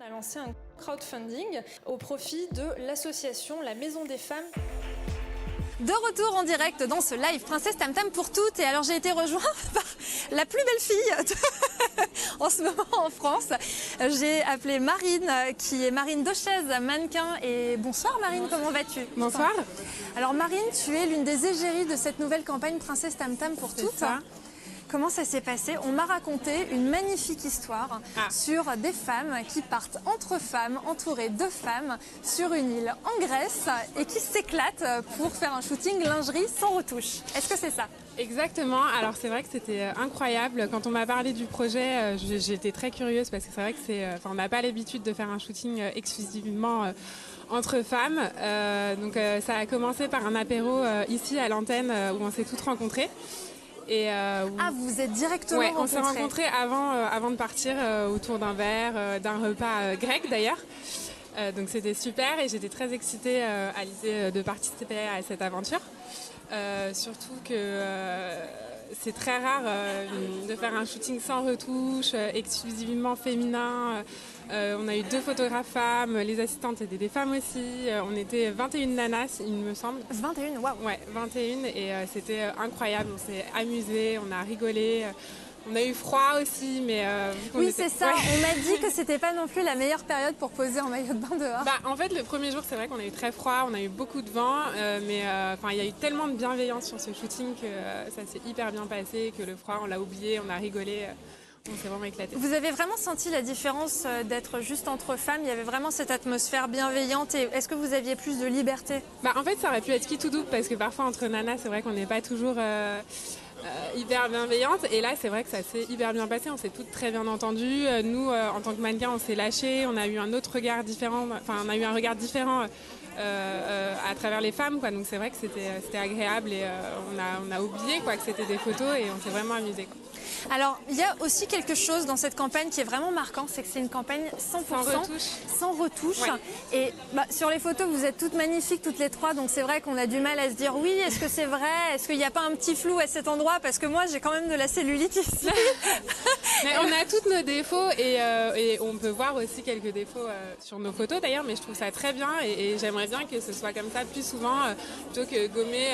a lancé un crowdfunding au profit de l'association La Maison des Femmes. De retour en direct dans ce live Princesse Tam Tam pour toutes. Et alors j'ai été rejointe par la plus belle fille en ce moment en France. J'ai appelé Marine, qui est Marine Dauchez, mannequin. Et bonsoir Marine, comment vas-tu? Bonsoir. Alors Marine, tu es l'une des égéries de cette nouvelle campagne Princesse Tam Tam pour toutes. Ça. Comment ça s'est passé? On m'a raconté une magnifique histoire sur des femmes qui partent entre femmes, entourées de femmes, sur une île en Grèce et qui s'éclatent pour faire un shooting lingerie sans retouche. Est-ce que c'est ça? Exactement. Alors c'est vrai que c'était incroyable. Quand on m'a parlé du projet, j'étais très curieuse parce que c'est vrai que on n'a pas l'habitude de faire un shooting exclusivement entre femmes. Donc ça a commencé par un apéro ici à l'antenne où on s'est toutes rencontrées. Et vous êtes directement rencontrés? On s'est rencontrés avant de partir autour d'un verre, d'un repas grec d'ailleurs. Donc c'était super et j'étais très excitée à l'idée de participer à cette aventure. Surtout que c'est très rare de faire un shooting sans retouche, exclusivement féminin. On a eu 2 photographes femmes, les assistantes étaient des femmes aussi. On était 21 nanas, il me semble. 21, waouh! Ouais, 21 et c'était incroyable. On s'est amusés, on a rigolé. On a eu froid aussi, mais... oui, c'est ça. Ouais. On m'a dit que c'était pas non plus la meilleure période pour poser en maillot de bain dehors. En fait, le premier jour, c'est vrai qu'on a eu très froid, on a eu beaucoup de vent, mais il y a eu tellement de bienveillance sur ce shooting que ça s'est hyper bien passé, que le froid, on l'a oublié, on a rigolé. On s'est vraiment éclaté. Vous avez vraiment senti la différence d'être juste entre femmes? Il y avait vraiment cette atmosphère bienveillante. Et est-ce que vous aviez plus de liberté? En fait, ça aurait pu être qui tout double, parce que parfois, entre nanas, c'est vrai qu'on n'est pas toujours... hyper bienveillante et là c'est vrai que ça s'est hyper bien passé, on s'est toutes très bien entendues. Nous en tant que mannequins on s'est lâchés, on a eu un autre regard différent, on a eu un regard différent à travers les femmes quoi. Donc c'est vrai que c'était agréable et on a oublié quoi, que c'était des photos et on s'est vraiment amusés quoi. Alors, il y a aussi quelque chose dans cette campagne qui est vraiment marquant, c'est que c'est une campagne 100% sans retouche. Ouais. Et sur les photos, vous êtes toutes magnifiques, toutes les trois, donc c'est vrai qu'on a du mal à se dire oui, est-ce que c'est vrai? Est-ce qu'il n'y a pas un petit flou à cet endroit? Parce que moi, j'ai quand même de la cellulite ici. Mais on a tous nos défauts et on peut voir aussi quelques défauts sur nos photos d'ailleurs, mais je trouve ça très bien et j'aimerais bien que ce soit comme ça plus souvent, plutôt que gommer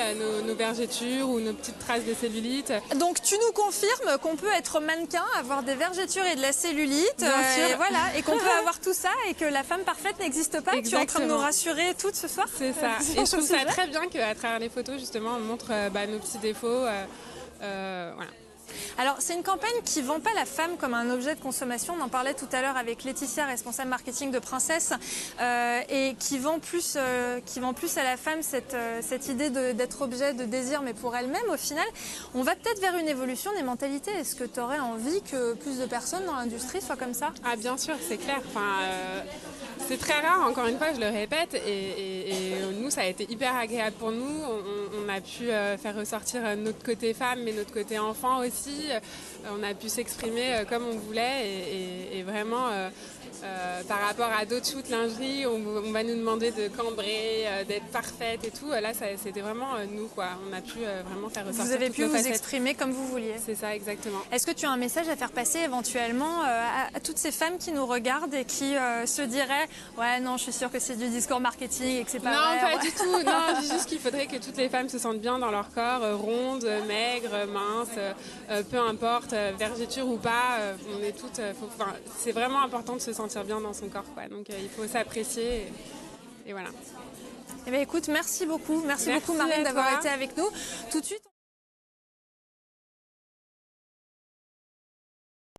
nos vergetures ou nos petites traces de cellulite. Donc tu nous confirmes qu'on peut être mannequin, avoir des vergetures et de la cellulite, et voilà, et qu'on peut avoir tout ça et que la femme parfaite n'existe pas. Exactement. Tu es en train de nous rassurer toutes ce soir. C'est ça. Et je trouve ça très bien qu'à travers les photos, justement, on montre nos petits défauts. Voilà. Alors, c'est une campagne qui ne vend pas la femme comme un objet de consommation. On en parlait tout à l'heure avec Laetitia, responsable marketing de Princesse, et qui vend plus à la femme cette idée d'être objet de désir, mais pour elle-même, au final. On va peut-être vers une évolution des mentalités. Est-ce que tu aurais envie que plus de personnes dans l'industrie soient comme ça? Ah, bien sûr, c'est clair. C'est très rare, encore une fois, je le répète, et nous, ça a été hyper agréable pour nous. On a pu faire ressortir notre côté femme, mais notre côté enfant aussi. On a pu s'exprimer comme on voulait, et vraiment, par rapport à d'autres shoots lingerie, on va nous demander de cambrer, d'être parfaite et tout. Là, c'était vraiment nous, quoi. On a pu vraiment faire ressortir. Vous avez pu vous exprimer comme vous vouliez. C'est ça, exactement. Est-ce que tu as un message à faire passer éventuellement à toutes ces femmes qui nous regardent et qui se diraient « Ouais, non, je suis sûre que c'est du discours marketing et que c'est pas vrai ». Non, pas du tout. Non, je dis juste qu'il faudrait que toutes les femmes se sentent bien dans leur corps, rondes, maigres, minces, peu importe, vergetures ou pas. On est toutes. C'est vraiment important de se sentir bien dans son corps, quoi. Donc il faut s'apprécier et voilà. Eh bien, écoute, merci beaucoup. Merci beaucoup Marine d'avoir été avec nous. Tout de suite.